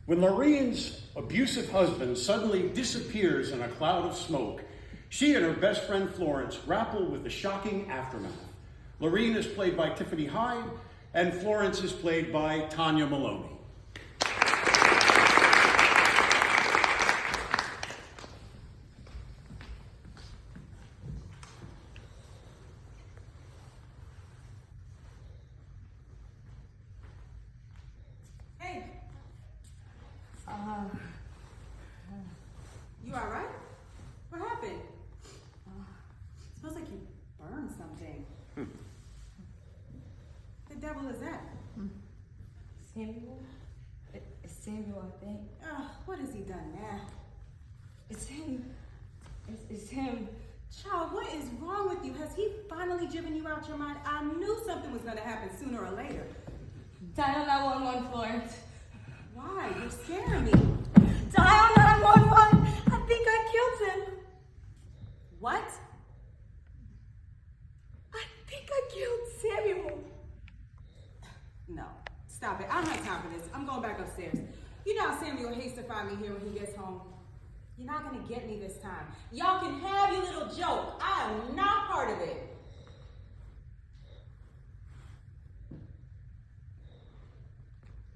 When Lorraine's abusive husband suddenly disappears in a cloud of smoke, she and her best friend Florence grapple with the shocking aftermath. Lorraine is played by Tiffany Hyde, and Florence is played by Tanya Maloney. You all right? What happened? Smells like you burned something. The devil is that? Samuel? It's Samuel, I think. What has he done now? It's him. It's him. Child, what is wrong with you? Has he finally driven you out your mind? I knew something was going to happen sooner or later. Dial 911, Florence. Why? You're scaring me. Dial 911. I think I killed him. What? I think I killed Samuel. No. Stop it. I don't have time for this. I'm going back upstairs. You know how Samuel hates to find me here when he gets home. You're not going to get me this time. Y'all can have your little joke. I am not part of it.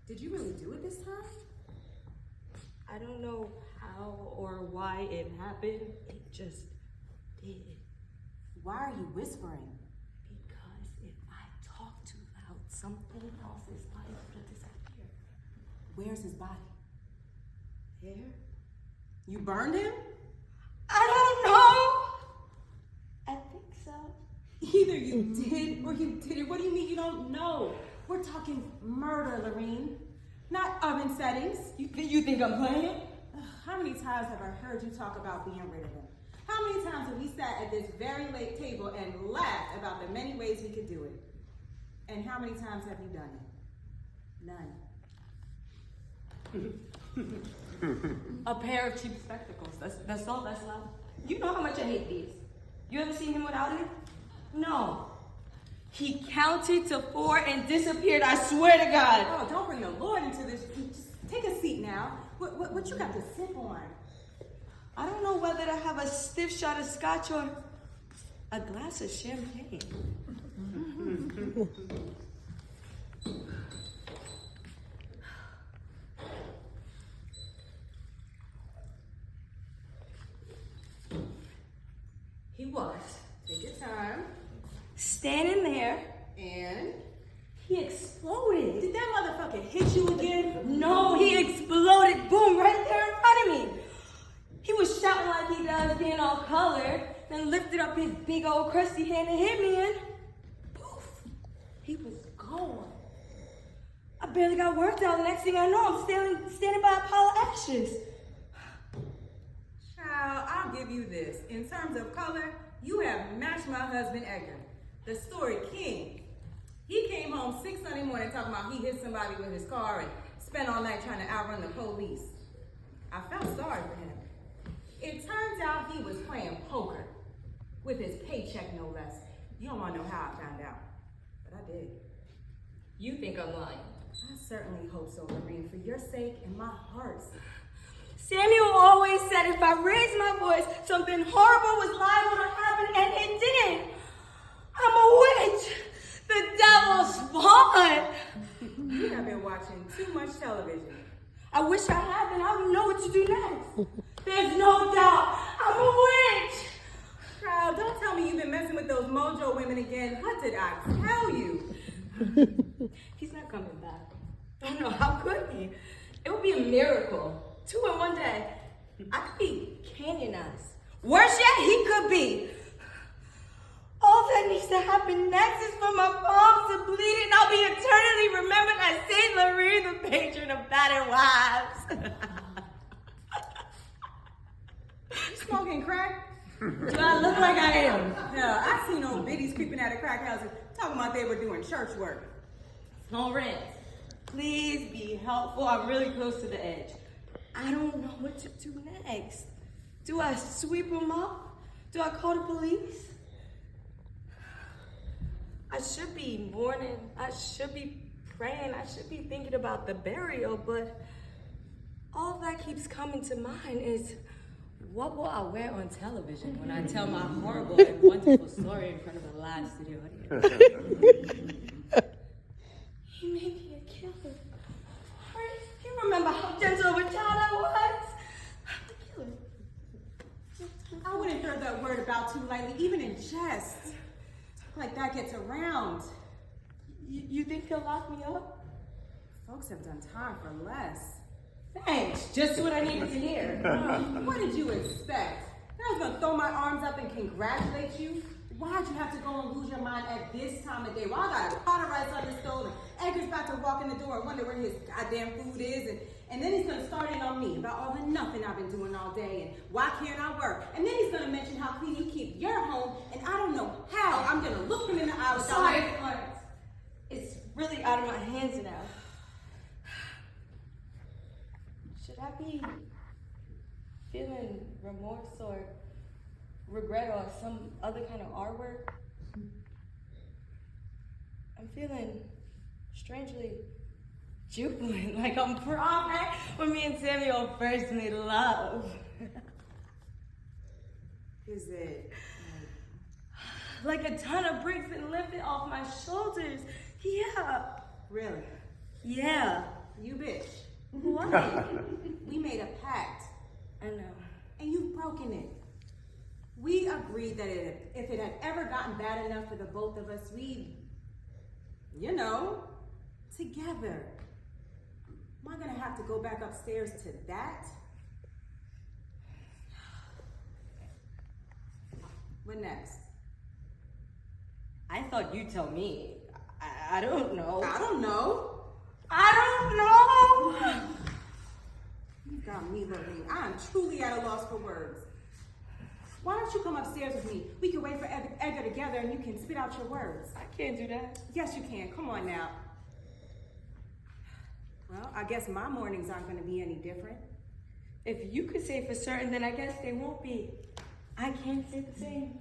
Did you really do it this time? I don't know how or why it happened. It just did. Why are you whispering? Because if I talk too loud, something else's life will disappear. Where's his body? There? You burned him? I don't know. I think so. Either you did or you didn't. What do you mean you don't know? We're talking murder, Lorraine. Not oven settings. You think I'm playing? How many times have I heard you talk about being rid of him? How many times have we sat at this very late table and laughed about the many ways we could do it? And how many times have you done it? None. A pair of cheap spectacles. That's all that's left. You know how much I hate these. You ever seen him without it? No. He counted to 4 and disappeared, I swear to God. Oh, don't bring the Lord into this. Just take a seat now. What you got to sip on? I don't know whether to have a stiff shot of scotch or a glass of champagne. He was. Take your time. Standing there. And? He exploded. Did that motherfucker hit you again? No, he exploded. Boom, right there in front of me. He was shouting like he does, being all colored, then lifted up his big old crusty hand and hit me, and poof, he was gone. I barely got worked out. The next thing I know, I'm standing by a pile of ashes. Child, I'll give you this. In terms of color, you have matched my husband Edgar, the story king. He came home 6 Sunday morning talking about he hit somebody with his car and spent all night trying to outrun the police. I felt sorry for him. It turns out he was playing poker with his paycheck, no less. You don't want to know how I found out, but I did. You think I'm lying? I certainly hope so, Lorraine, for your sake and my heart's. Samuel always said if I raised my voice, something horrible was liable to happen, and it did. I'm a witch. The devil's spawn. You have been watching too much television. I wish I had, and I would know what to do next. There's no doubt. I'm a witch. Child, don't tell me you've been messing with those mojo women again. What did I tell you? He's not coming back. Oh no, how could he? It would be a miracle. 2 in one day. I could be canyonized. Worse yet, he could be. All that needs to happen next is for my palms to bleed and I'll be eternally remembered as Saint Lorraine, the patron of battered wives. You smoking crack? Do I look like I am? Yeah, I seen old biddies creeping out of crack houses talking about they were doing church work. Florence, please be helpful. I'm really close to the edge. I don't know what to do next. Do I sweep them up? Do I call the police? I should be mourning. I should be praying. I should be thinking about the burial, but keeps coming to mind is, what will I wear on television when I tell my horrible and wonderful story in front of a live studio audience? He may be a killer. Forrest, you remember how gentle of a child I was? I'm the killer. I wouldn't throw that word about too lightly, even in jest. Like that gets around. You think he'll lock me up? Folks have done time for less. Thanks, just what I needed to hear. What did you expect? I was gonna throw my arms up and congratulate you? Why'd you have to go and lose your mind at this time of day? Why I got a pot of rice on the stove and Edgar's about to walk in the door and wonder where his goddamn food is, and then he's gonna start in on me about all the nothing I've been doing all day and why can't I work? And then he's gonna mention how clean you keep your home, and I don't know how I'm gonna look him in the eye without— Sorry, Florence. It's really out of my hands now. Should I be feeling remorse or regret or some other kind of R word? I'm feeling strangely jubilant, like I'm prom night when me and Samuel first made love. Is it? Like a ton of bricks been lifted off my shoulders. Yeah. Really? Yeah. You bitch. What? We made a pact, I know. and you've broken it. We agreed that if it had ever gotten bad enough for the both of us, we'd, together. Am I gonna have to go back upstairs to that? What next? I thought you'd tell me. I don't know. I don't know. I don't know. You got me, Lorraine. I am truly at a loss for words. Why don't you come upstairs with me? We can wait for Edgar together and you can spit out your words. I can't do that. Yes, you can. Come on now. Well, I guess my mornings aren't going to be any different. If you could say for certain, then I guess they won't be. I can't say the same.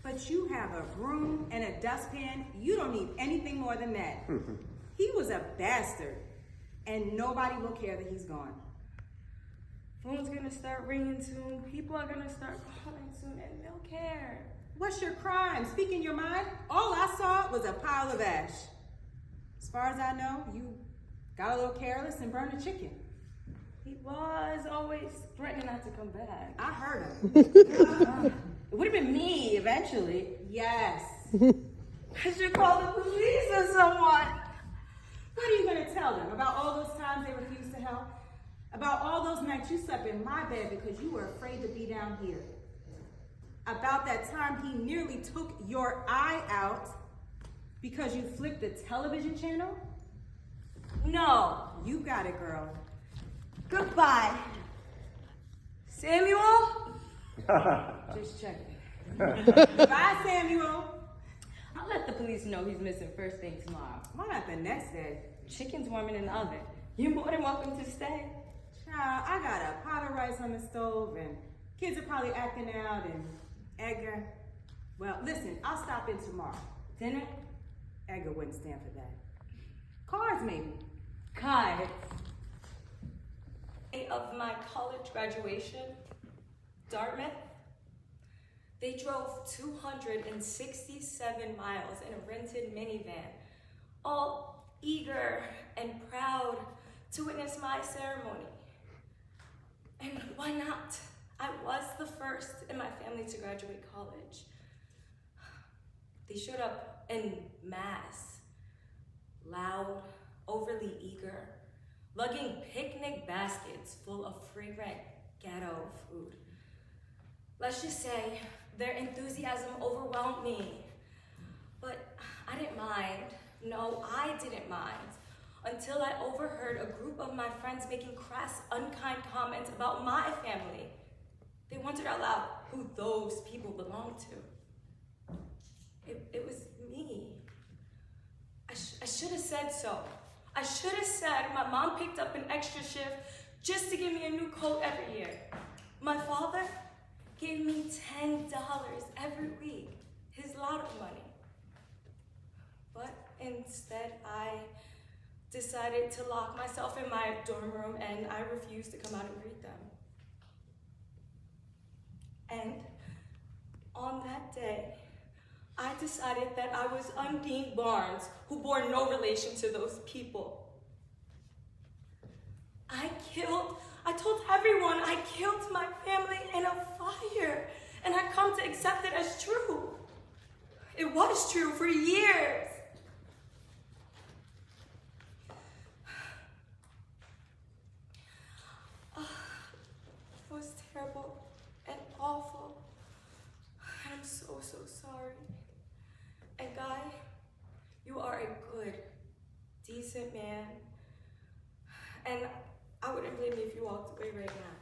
But you have a broom and a dustpan. You don't need anything more than that. He was a bastard, and nobody will care that he's gone. Phone's gonna start ringing soon. People are gonna start calling soon, and they'll care. What's your crime? Speak in your mind. All I saw was a pile of ash. As far as I know, you got a little careless and burned a chicken. He was always threatening not to come back. I heard him. It would have been me eventually. Yes. I should call the police or someone. What are you going to tell them? About all those times they refused to help? About all those nights you slept in my bed because you were afraid to be down here? About that time he nearly took your eye out because you flipped the television channel? No. You got it, girl. Goodbye. Samuel? Just checking. Bye, Samuel. I'll let the police know he's missing first thing tomorrow. Why not the next day? Chicken's warming in the oven. You're more than welcome to stay. Child, I got a pot of rice on the stove and kids are probably acting out and Edgar. Well, listen, I'll stop in tomorrow. Dinner? Edgar wouldn't stand for that. Cards, maybe. Cards. Day of my college graduation, Dartmouth, they drove 267 miles in a rented minivan, all eager and proud to witness my ceremony. And why not? I was the first in my family to graduate college. They showed up en masse, loud, overly eager, lugging picnic baskets full of fragrant ghetto food. Let's just say their enthusiasm overwhelmed me. But I didn't mind. No, I didn't mind. Until I overheard a group of my friends making crass, unkind comments about my family. They wondered out loud who those people belonged to. It was me. I should have said so. I should have said my mom picked up an extra shift just to give me a new coat every year. My father gave me $10 every week, his lot of money. But instead I decided to lock myself in my dorm room, and I refused to come out and greet them. And on that day, I decided that I was Undine Barnes, who bore no relation to those people. I told everyone I killed my family in a fire, and I come to accept it as true. It was true for years. It was terrible and awful. And I'm so, so sorry. And Guy, you are a good, decent man. And I wouldn't blame you if you walked away right now.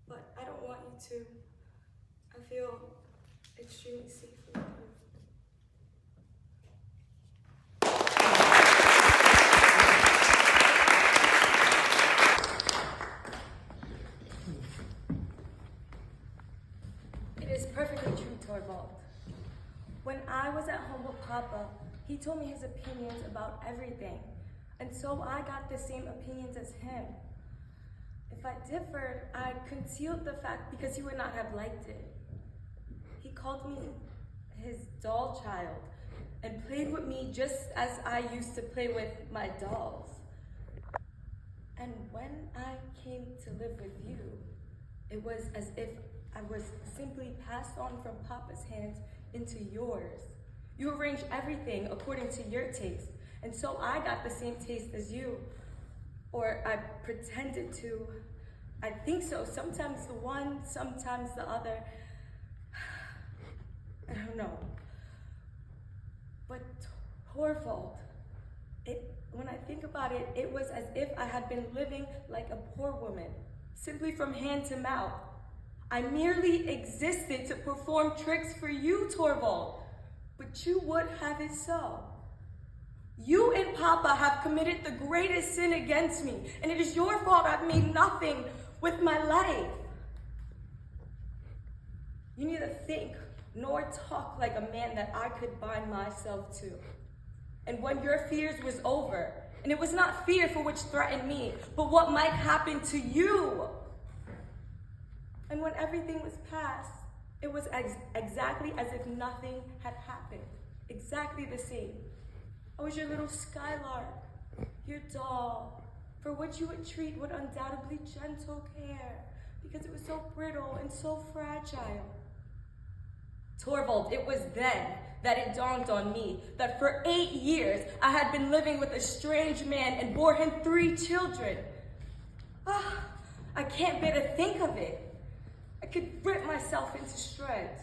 But I don't want you to. I feel extremely safe with you. It is perfectly true, Torvald. When I was at home with Papa, he told me his opinions about everything. And so I got the same opinions as him. If I differed, I concealed the fact because he would not have liked it. He called me his doll child and played with me just as I used to play with my dolls. And when I came to live with you, it was as if I was simply passed on from Papa's hands into yours. You arranged everything according to your taste, and so I got the same taste as you. Or I pretended to. I think so. Sometimes the one, sometimes the other. I don't know. But Torvald, when I think about it, it was as if I had been living like a poor woman, simply from hand to mouth. I merely existed to perform tricks for you, Torvald, but you would have it so. You and Papa have committed the greatest sin against me, and it is your fault I've made nothing with my life. You neither think nor talk like a man that I could bind myself to. And when your fears was over, and it was not fear for which threatened me, but what might happen to you. And when everything was past, it was exactly as if nothing had happened. Exactly the same. I was your little skylark, your doll, for which you would treat with undoubtedly gentle care, because it was so brittle and so fragile. Torvald, it was then that it dawned on me that for 8 years I had been living with a strange man and bore him 3 children. I can't bear to think of it. I could rip myself into shreds.